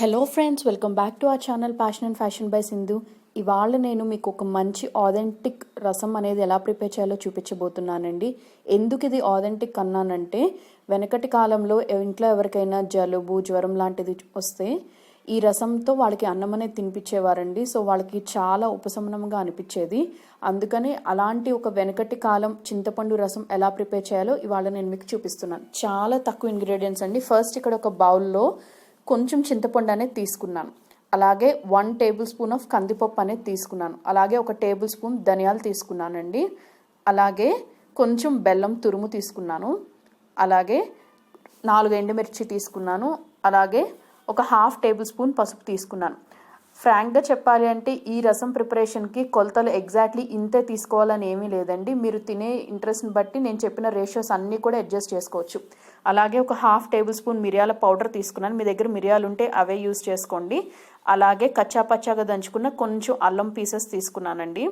Hello friends, welcome back to our channel passion and fashion by Sindhu. ఇవాళ నేను మీకు ఒక మంచి ఆథెంటిక్ రసం అనేది ఎలా ప్రిపేర్ చేయాలో చూపించబోతున్నానండి. ఎందుకు ఇది ఆథెంటిక్ అన్నానంటే, వెనకటి కాలంలో ఇంట్లో ఎవరికైనా జలుబు జ్వరం లాంటిది వస్తే ఈ రసంతో వాళ్ళకి అన్నం అనేది తినిపించేవారండి. సో వాళ్ళకి చాలా ఉపశమనంగా అనిపించేది. అందుకని అలాంటి ఒక వెనకటి కాలం చింతపండు రసం ఎలా ప్రిపేర్ చేయాలో ఇవాళ నేను మీకు చూపిస్తున్నాను. చాలా తక్కువ ఇంగ్రీడియంట్స్ అండి. ఫస్ట్ ఇక్కడ ఒక బౌల్లో కొంచెం చింతపండు అనేది తీసుకున్నాను. అలాగే 1 టేబుల్ స్పూన్ ఆఫ్ కందిపప్పు అనేది తీసుకున్నాను. అలాగే 1 టేబుల్ స్పూన్ ధనియాలు తీసుకున్నానండి. అలాగే కొంచెం బెల్లం తురుము తీసుకున్నాను. అలాగే 4 ఎండుమిర్చి తీసుకున్నాను. అలాగే ఒక 1/2 టేబుల్ స్పూన్ పసుపు తీసుకున్నాను. ఫ్రాంక్గా చెప్పాలి అంటే ఈ రసం ప్రిపరేషన్కి కొలతలు ఎగ్జాక్ట్లీ ఇంతే తీసుకోవాలని ఏమీ లేదండి. మీరు తినే ఇంట్రెస్ట్ని బట్టి నేను చెప్పిన రేషియోస్ అన్నీ కూడా అడ్జస్ట్ చేసుకోవచ్చు. అలాగే ఒక 1/2 టేబుల్ స్పూన్ మిరియాల పౌడర్ తీసుకున్నాను. మీ దగ్గర మిరియాలు ఉంటే అవే యూజ్ చేసుకోండి. అలాగే కచ్చాపచ్చాగా దంచుకున్న కొంచెం అల్లం పీసెస్ తీసుకున్నానండి.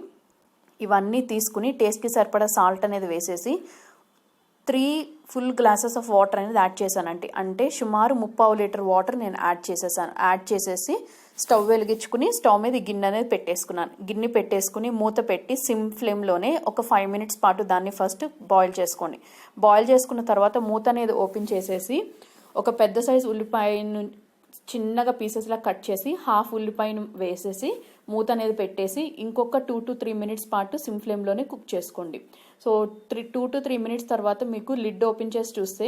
ఇవన్నీ తీసుకుని టేస్ట్కి సరిపడా సాల్ట్ అనేది వేసేసి 3 ఫుల్ గ్లాసెస్ ఆఫ్ వాటర్ అనేది యాడ్ చేశానండి. అంటే సుమారు 3/4 లీటర్ వాటర్ నేను యాడ్ చేసేసి స్టవ్ వెలిగించుకుని స్టవ్ మీద గిన్నె అనేది పెట్టేసుకున్నాను. గిన్నె పెట్టేసుకుని మూత పెట్టి సిమ్ ఫ్లేమ్లోనే ఒక 5 మినిట్స్ పాటు దాన్ని ఫస్ట్ బాయిల్ చేసుకోండి. బాయిల్ చేసుకున్న తర్వాత మూత అనేది ఓపెన్ చేసేసి ఒక పెద్ద సైజు ఉల్లిపాయను చిన్నగా పీసెస్లా కట్ చేసి 1/2 ఉల్లిపాయను వేసేసి మూత అనేది పెట్టేసి ఇంకొక 2 to 3 మినిట్స్ పాటు సిమ్ ఫ్లేమ్లోనే కుక్ చేసుకోండి. సో 2 to 3 మినిట్స్ తర్వాత మీకు లిడ్ ఓపెన్ చేసి చూస్తే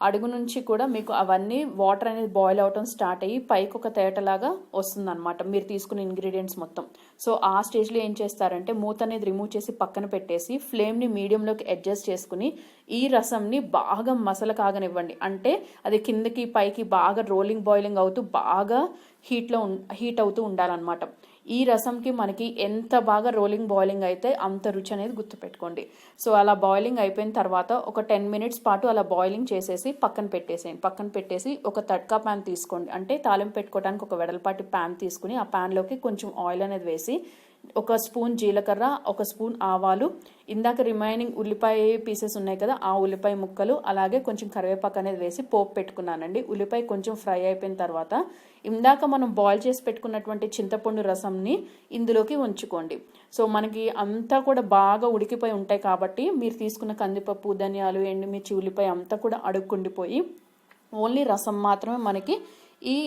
అడుగు నుంచి కూడా మీకు అవన్నీ వాటర్ అనేది బాయిల్ అవటం స్టార్ట్ అయ్యి పైకి ఒక తేటలాగా వస్తుందన్నమాట మీరు తీసుకున్న ఇంగ్రీడియంట్స్ మొత్తం. సో ఆ స్టేజ్లో ఏం చేస్తారంటే మూత అనేది రిమూవ్ చేసి పక్కన పెట్టేసి ఫ్లేమ్ని మీడియంలోకి అడ్జస్ట్ చేసుకుని ఈ రసంని బాగా మసల కాగనివ్వండి. అంటే అది కిందకి పైకి బాగా రోలింగ్ బాయిలింగ్ అవుతూ బాగా హీట్ అవుతూ ఉండాలన్నమాట. ఈ రసంకి మనకి ఎంత బాగా రోలింగ్ బాయిలింగ్ అయితే అంత రుచి అనేది గుర్తుపెట్టుకోండి. సో అలా బాయిలింగ్ అయిపోయిన తర్వాత ఒక 10 మినిట్స్ పాటు అలా బాయిలింగ్ చేసేసి పక్కన పెట్టేసి ఒక తడ్కా ప్యాన్ తీసుకోండి. అంటే తాలింపు పెట్టుకోవడానికి ఒక వెడల్పాటి ప్యాన్ తీసుకుని ఆ ప్యాన్లోకి కొంచెం ఆయిల్ అనేది వేసి 1 స్పూన్ జీలకర్ర, 1 స్పూన్ ఆవాలు, ఇందాక రిమైనింగ్ ఉల్లిపాయ పీసెస్ ఉన్నాయి కదా ఆ ఉల్లిపాయ ముక్కలు, అలాగే కొంచెం కరివేపాకు అనేది వేసి పోపు పెట్టుకున్నానండి. ఉల్లిపాయ కొంచెం ఫ్రై అయిపోయిన తర్వాత ఇందాక మనం బాయిల్ చేసి పెట్టుకున్నటువంటి చింతపండు రసంని ఇందులోకి ఉంచుకోండి. సో మనకి అంతా కూడా బాగా ఉడికిపోయి ఉంటాయి కాబట్టి మీరు తీసుకున్న కందిపప్పు, ధనియాలు, ఎండుమిర్చి, ఉల్లిపాయ అంతా కూడా అడుక్కుండిపోయి ఓన్లీ రసం మాత్రమే మనకి ఈ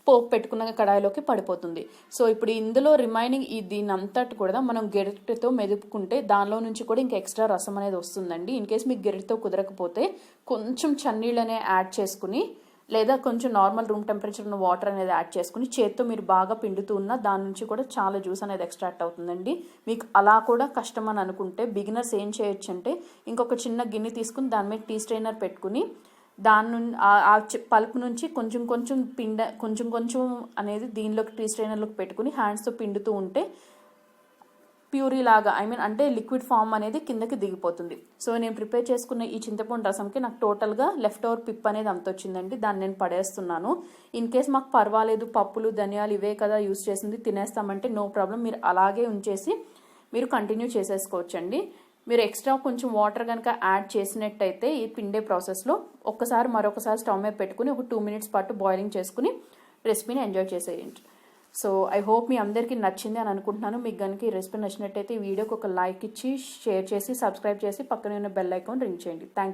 పోపు పెట్టుకున్న కడాయిలోకి పడిపోతుంది. సో ఇప్పుడు ఇందులో రిమైనింగ్ దీని అంతటి కూడా మనం గెరిటతో మెదుపుకుంటే దానిలో నుంచి కూడా ఇంకా ఎక్స్ట్రా రసం అనేది వస్తుందండి. ఇన్ కేస్ మీకు గెరిటతో కుదరకపోతే కొంచెం చన్నీళ్ళనే యాడ్ చేసుకుని లేదా కొంచెం నార్మల్ రూమ్ టెంపరేచర్ ఉన్న వాటర్ అనేది యాడ్ చేసుకుని చేత్తో మీరు బాగా పిండుతూ ఉన్న దాని నుంచి కూడా చాలా జ్యూస్ అనేది ఎక్స్ట్రాక్ట్ అవుతుందండి. మీకు అలా కూడా కష్టం అని అనుకుంటే బిగినర్స్ ఏం చేయొచ్చు అంటే ఇంకొక చిన్న గిన్నె తీసుకుని దాని మీద టీ స్ట్రైనర్ పెట్టుకుని దాని నుండి ఆ పల్ప్ నుంచి కొంచెం కొంచెం అనేది దీనిలోకి టీ స్ట్రైనర్లోకి పెట్టుకుని హ్యాండ్స్తో పిండుతూ ఉంటే ప్యూరీ లాగా అంటే లిక్విడ్ ఫామ్ అనేది కిందకి దిగిపోతుంది. సో నేను ప్రిపేర్ చేసుకున్న ఈ చింతపండు రసంకి నాకు టోటల్గా లెఫ్ట్ ఓవర్ పిప్ అనేది అంత వచ్చిందండి. దాన్ని నేను పడేస్తున్నాను. ఇన్ కేస్ మాకు పర్వాలేదు పప్పులు ధనియాలు ఇవే కదా యూస్ చేసింది తినేస్తామంటే నో ప్రాబ్లం, మీరు అలాగే ఉంచేసి మీరు కంటిన్యూ చేసేసుకోవచ్చండి. మీరు ఎక్స్ట్రా కొంచెం వాటర్ కనుక యాడ్ చేసినట్టయితే ఈ పిండే ప్రాసెస్లో మరొకసారి స్టవ్ మీద పెట్టుకుని ఒక 2 మినిట్స్ పాటు బాయిలింగ్ చేసుకుని రెసిపీని ఎంజాయ్ చేసేయండి. సో ఐ హోప్ మీ అందరికీ నచ్చింది అని అనుకుంటున్నాను. మీకు కనుక ఈ రెసిపీ నచ్చినట్టయితే ఈ వీడియోకి ఒక లైక్ ఇచ్చి షేర్ చేసి సబ్స్క్రైబ్ చేసి పక్కనే ఉన్న బెల్ ఐకాన్ రింగ్ చేయండి. థ్యాంక్